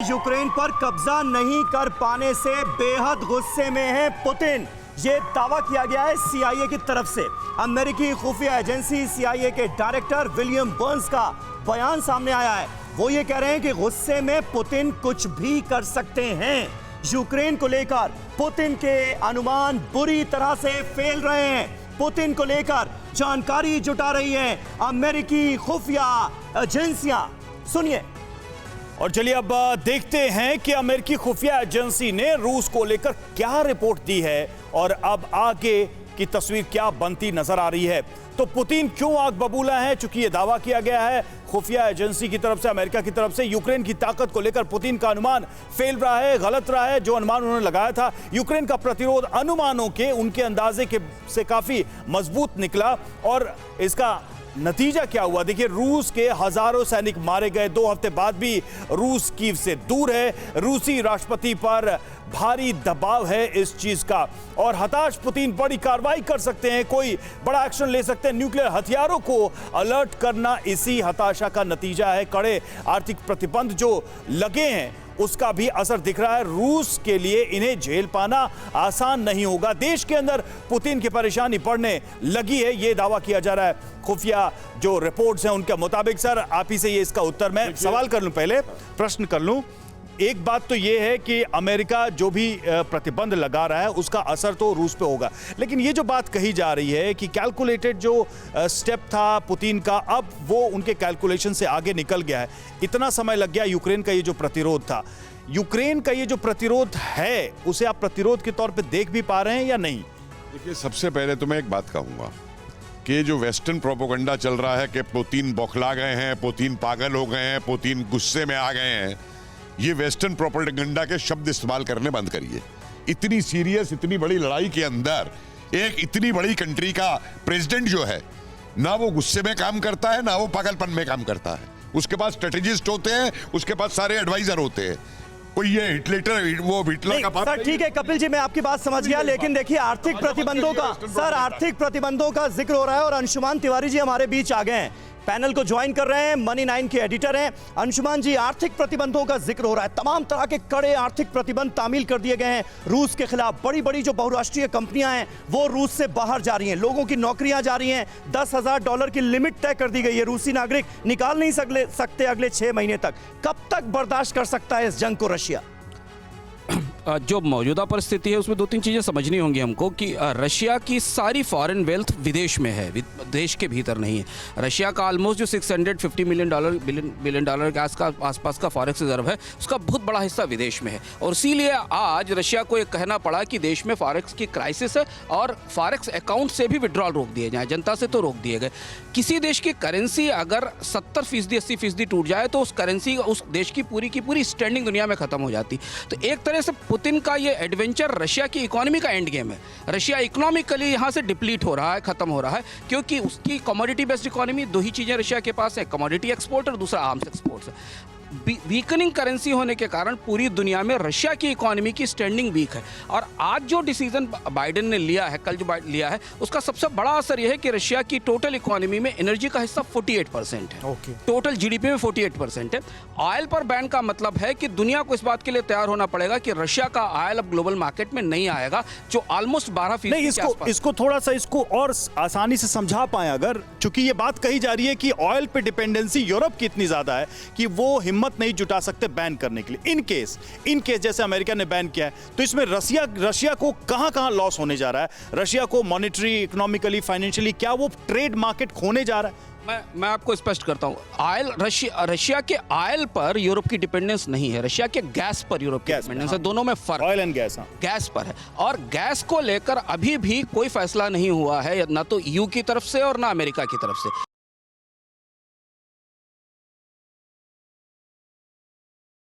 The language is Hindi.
यूक्रेन पर कब्जा नहीं कर पाने से बेहद गुस्से में है पुतिन। ये दावा किया गया है सीआईए की तरफ से। अमेरिकी खुफिया एजेंसी सीआईए के डायरेक्टर विलियम बर्न्स का बयान सामने आया है। वो ये कह रहे हैं कि गुस्से में पुतिन कुछ भी कर सकते हैं। यूक्रेन को लेकर पुतिन के अनुमान बुरी तरह से फेल रहे हैं। पुतिन को लेकर जानकारी जुटा रही है अमेरिकी खुफिया एजेंसियां। सुनिए। और चलिए अब देखते हैं कि अमेरिकी खुफिया एजेंसी ने रूस को लेकर क्या रिपोर्ट दी है और अब आगे की तस्वीर क्या बनती नजर आ रही है। तो पुतिन क्यों आग बबूला है? चूंकि यह दावा किया गया है खुफिया एजेंसी की तरफ से, अमेरिका की तरफ से, यूक्रेन की ताकत को लेकर पुतिन का अनुमान फेल रहा है, गलत रहा है। जो अनुमान उन्होंने लगाया था यूक्रेन का प्रतिरोध अनुमानों के, उनके अंदाजे के से काफी मजबूत निकला। और इसका नतीजा क्या हुआ देखिए, रूस के हजारों सैनिक मारे गए। 2 हफ्ते बाद भी रूस कीव से दूर है। रूसी राष्ट्रपति पर भारी दबाव है इस चीज का। और हताश पुतिन बड़ी कार्रवाई कर सकते हैं, कोई बड़ा एक्शन ले सकते हैं। न्यूक्लियर हथियारों को अलर्ट करना इसी हताशा का नतीजा है। कड़े आर्थिक प्रतिबंध जो लगे हैं उसका भी असर दिख रहा है। रूस के लिए इन्हें झेल पाना आसान नहीं होगा। देश के अंदर पुतिन की परेशानी बढ़ने लगी है, यह दावा किया जा रहा है। खुफिया जो रिपोर्ट्स हैं उनके मुताबिक, सर आप ही से ये इसका उत्तर मैं सवाल कर लूं, पहले प्रश्न कर लूं। एक बात तो यह है कि अमेरिका जो भी प्रतिबंध लगा रहा है उसका असर तो रूस पे होगा, लेकिन ये जो बात कही जा रही है कि कैलकुलेटेड जो स्टेप था पुतिन का, अब वो उनके कैलकुलेशन से आगे निकल गया है। इतना समय लग गया यूक्रेन का ये जो प्रतिरोध था, यूक्रेन का ये जो प्रतिरोध है उसे आप प्रतिरोध के तौर पर देख भी पा रहे हैं या नहीं? देखिए, सबसे पहले तो मैं एक बात कहूंगा कि जो वेस्टर्न प्रोपेगेंडा चल रहा है कि पुतिन बौखला गए हैं, पुतिन पागल हो गए हैं, पुतिन गुस्से में आ गए हैं, ये वेस्टर्न प्रोपेगेंडा के शब्द इस्तेमाल करने बंद करिए। इतनी सीरियस, इतनी बड़ी लड़ाई के अंदर एक इतनी बड़ी कंट्री का प्रेसिडेंट जो है, ना वो गुस्से में काम करता है, ना वो पागलपन में काम करता है। उसके पास स्ट्रेटेजिस्ट होते हैं, उसके पास सारे एडवाइजर होते हैं। कोई ये हिटलर का बात सर ठीक है कपिल जी, मैं आपकी बात समझ गया, लेकिन देखिए आर्थिक प्रतिबंधों का, सर आर्थिक प्रतिबंधों का जिक्र हो रहा है और अंशुमान तिवारी जी हमारे बीच आ गए हैं, पैनल को ज्वाइन कर रहे हैं, मनी 9 के एडिटर हैं। अंशुमान जी, आर्थिक प्रतिबंधों का जिक्र हो रहा है, तमाम तरह के कड़े आर्थिक प्रतिबंध तामील कर दिए गए हैं रूस के खिलाफ। बड़ी बड़ी जो बहुराष्ट्रीय कंपनियां हैं वो रूस से बाहर जा रही हैं, लोगों की नौकरियां जा रही हैं। $10,000 की लिमिट तय कर दी गई है, रूसी नागरिक निकाल नहीं सकते अगले 6 महीने तक। कब तक बर्दाश्त कर सकता है इस जंग को रशिया? जो मौजूदा परिस्थिति है उसमें 2-3 चीज़ें समझनी होंगी हमको कि रशिया की सारी फॉरेन वेल्थ विदेश में है, देश के भीतर नहीं है। रशिया का ऑलमोस्ट जो $650 बिलियन डॉलर के आसपास का फॉरेक्स रिजर्व है, उसका बहुत बड़ा हिस्सा विदेश में है। और इसीलिए आज रशिया को ये कहना पड़ा कि देश में फॉरेक्स की क्राइसिस है और फॉरेक्स अकाउंट से भी विड्रॉल रोक दिए जाए, जनता से तो रोक दिए गए। किसी देश की करेंसी अगर 70%, 80% टूट जाए तो उस करेंसी, उस देश की पूरी स्टैंडिंग दुनिया में ख़त्म हो जाती। तो एक तरह से पुतिन का ये एडवेंचर रशिया की इकोनॉमी का एंड गेम है। रशिया इकोनॉमिकली यहाँ से डिप्लीट हो रहा है, खत्म हो रहा है, क्योंकि उसकी कमोडिटी बेस्ड इकोनॉमी, 2 ही चीज़ें रशिया के पास है, कमोडिटी एक्सपोर्ट और दूसरा आर्म्स एक्सपोर्ट है। वीकनिंग करेंसी होने के कारण पूरी दुनिया में रशिया की इकोनॉमी की स्टैंडिंग वीक है। और आज जो डिसीजन बाइडेन ने लिया है, कल जो बाइडेन लिया है, उसका सबसे बड़ा असर यह है कि रशिया की टोटल इकोनॉमी में एनर्जी का हिस्सा 48% है। टोटल जीडीपी में 48% है। ऑयल पर बैन का मतलब है कि दुनिया को इस बात के लिए तैयार होना पड़ेगा कि रशिया का ऑयल अब ग्लोबल मार्केट में नहीं आएगा, जो ऑलमोस्ट 12% नहीं। इसको थोड़ा सा इसको और आसानी से समझा पाए अगर, चूंकि ये बात कही जा रही है कि ऑयल पे डिपेंडेंसी यूरोप की इतनी ज्यादा है कि वो हिम्मत नहीं जुटा सकते बैन करने के लिए। इन केस जैसे अमेरिका ने बैन किया है, तो इसमें रशिया को कहां लॉस होने जा रहा है? रशिया को मॉनेटरी, इकोनॉमिकली, फाइनेंशियली, क्या वो ट्रेड मार्केट खोने जा रहा है? मैं आपको स्पष्ट करता हूँ, ऑयल रशिया के ऑयल पर यूरोप की डिपेंडेंस नहीं है, रशिया के गैस पर यूरोप की डिपेंडेंस है। दोनों में फर्क ऑयल एंड गैस पर है। और गैस को लेकर अभी भी कोई फैसला नहीं हुआ है, ना तो ईयू की तरफ से और ना अमेरिका की तरफ से।